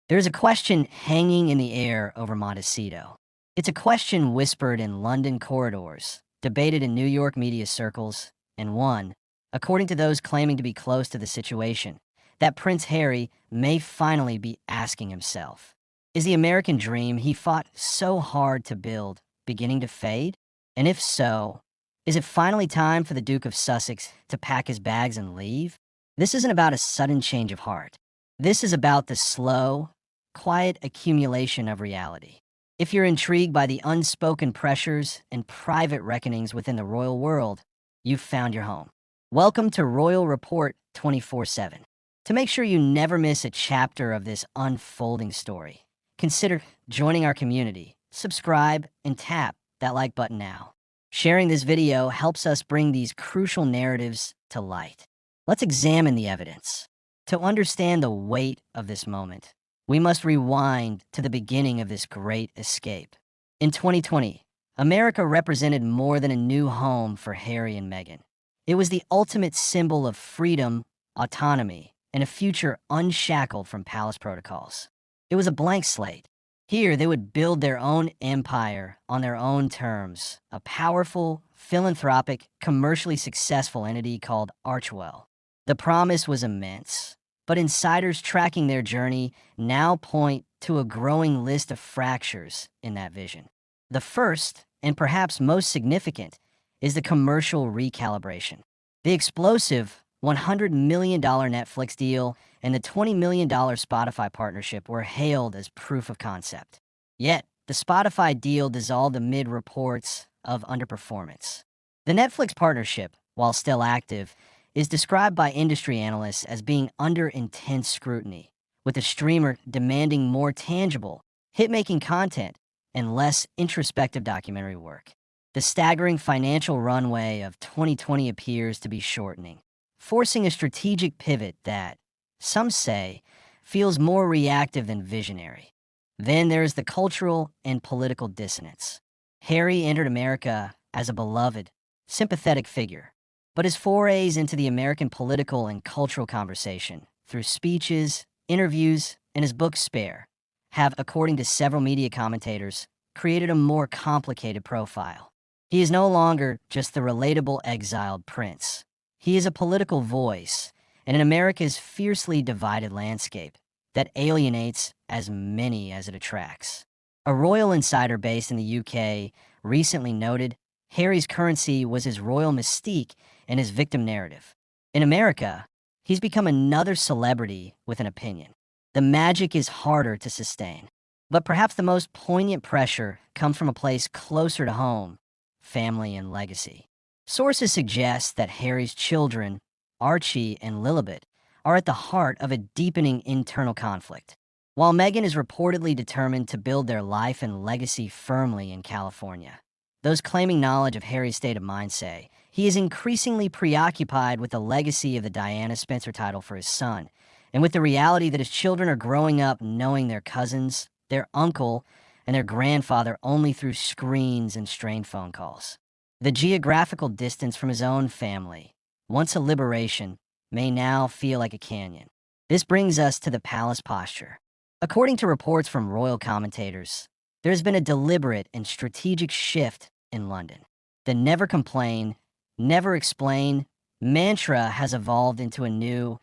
There's a question hanging in the air over Montecito. It's a question whispered in London corridors, debated in New York media circles, and one, according to those claiming to be close to the situation, that Prince Harry may finally be asking himself. Is the American dream he fought so hard to build beginning to fade? And if so, is it finally time for the Duke of Sussex to pack his bags and leave? This isn't about a sudden change of heart. This is about the slow, quiet accumulation of reality. If you're intrigued by the unspoken pressures and private reckonings within the royal world, you've found your home. Welcome to Royal Report 24/7. To make sure you never miss a chapter of this unfolding story, consider joining our community, subscribe, and tap that like button now. Sharing this video helps us bring these crucial narratives to light. Let's examine the evidence. To understand the weight of this moment, we must rewind to the beginning of this great escape. In 2020, America represented more than a new home for Harry and Meghan. It was the ultimate symbol of freedom, autonomy, and a future unshackled from palace protocols. It was a blank slate. Here, they would build their own empire on their own terms, a powerful, philanthropic, commercially successful entity called Archewell. The promise was immense, but insiders tracking their journey now point to a growing list of fractures in that vision. The first, and perhaps most significant, is the commercial recalibration. The explosive $100 million Netflix deal and the $20 million Spotify partnership were hailed as proof of concept. Yet, the Spotify deal dissolved amid reports of underperformance. The Netflix partnership, while still active, is described by industry analysts as being under intense scrutiny, with the streamer demanding more tangible, hit-making content and less introspective documentary work. The staggering financial runway of 2020 appears to be shortening, forcing a strategic pivot that, some say, feels more reactive than visionary. Then there's the cultural and political dissonance. Harry entered America as a beloved, sympathetic figure, but his forays into the American political and cultural conversation, through speeches, interviews, and his book Spare, have, according to several media commentators, created a more complicated profile. He is no longer just the relatable exiled prince. He is a political voice in America's fiercely divided landscape that alienates as many as it attracts. A royal insider based in the UK recently noted Harry's currency was his royal mystique and his victim narrative. In America, he's become another celebrity with an opinion. The magic is harder to sustain, but perhaps the most poignant pressure comes from a place closer to home, family and legacy. Sources suggest that Harry's children, Archie and Lilibet, are at the heart of a deepening internal conflict. While Meghan is reportedly determined to build their life and legacy firmly in California, those claiming knowledge of Harry's state of mind say he is increasingly preoccupied with the legacy of the Diana Spencer title for his son, and with the reality that his children are growing up knowing their cousins, their uncle, and their grandfather only through screens and strained phone calls. The geographical distance from his own family, once a liberation, may now feel like a canyon. This brings us to the palace posture. According to reports from royal commentators, there has been a deliberate and strategic shift in London. The never complain, never explain mantra has evolved into a new,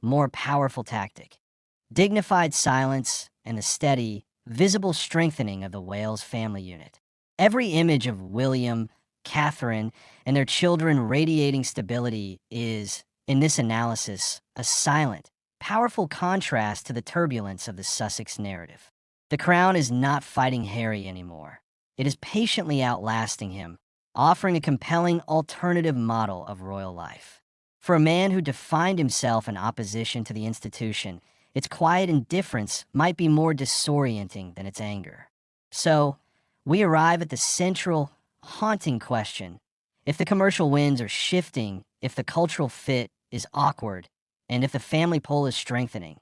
more powerful tactic. Dignified silence and the steady, visible strengthening of the Wales family unit. Every image of William, Catherine, and their children radiating stability is, in this analysis, a silent, powerful contrast to the turbulence of the Sussex narrative. The crown is not fighting Harry anymore. It is patiently outlasting him, offering a compelling alternative model of royal life. For a man who defined himself in opposition to the institution, its quiet indifference might be more disorienting than its anger. So, we arrive at the central, haunting question. If the commercial winds are shifting, if the cultural fit is awkward, and if the family pull is strengthening,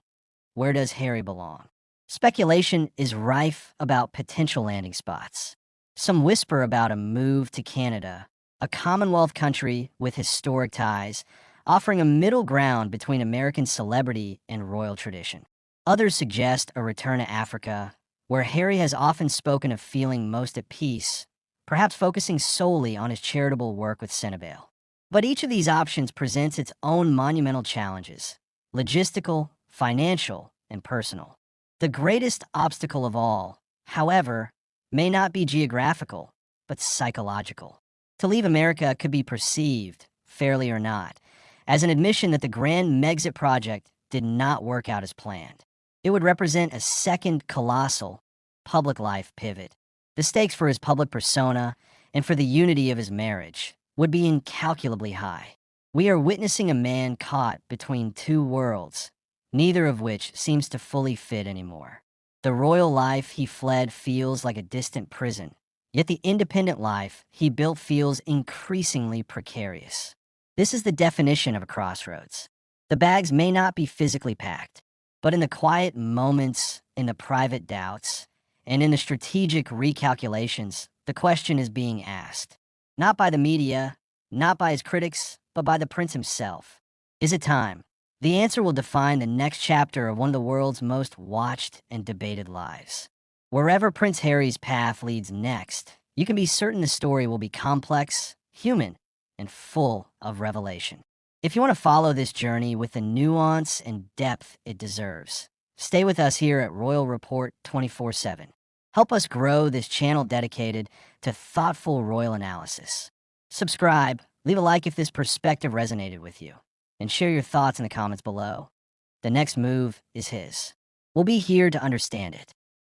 where does Harry belong? Speculation is rife about potential landing spots. Some whisper about a move to Canada, a Commonwealth country with historic ties, offering a middle ground between American celebrity and royal tradition. Others suggest a return to Africa, where Harry has often spoken of feeling most at peace, perhaps focusing solely on his charitable work with Senegal. But each of these options presents its own monumental challenges: logistical, financial, and personal. The greatest obstacle of all, however, may not be geographical, but psychological. To leave America could be perceived, fairly or not, as an admission that the grand Megxit project did not work out as planned. It would represent a second colossal public life pivot. The stakes for his public persona and for the unity of his marriage would be incalculably high. We are witnessing a man caught between two worlds, neither of which seems to fully fit anymore. The royal life he fled feels like a distant prison, yet the independent life he built feels increasingly precarious. This is the definition of a crossroads. The bags may not be physically packed, but in the quiet moments, in the private doubts, and in the strategic recalculations, the question is being asked. Not by the media, not by his critics, but by the prince himself. Is it time? The answer will define the next chapter of one of the world's most watched and debated lives. Wherever Prince Harry's path leads next, you can be certain the story will be complex, human, and full of revelation. If you want to follow this journey with the nuance and depth it deserves, stay with us here at Royal Report 24/7. Help us grow this channel dedicated to thoughtful royal analysis. Subscribe, leave a like if this perspective resonated with you, and share your thoughts in the comments below. The next move is his. We'll be here to understand it.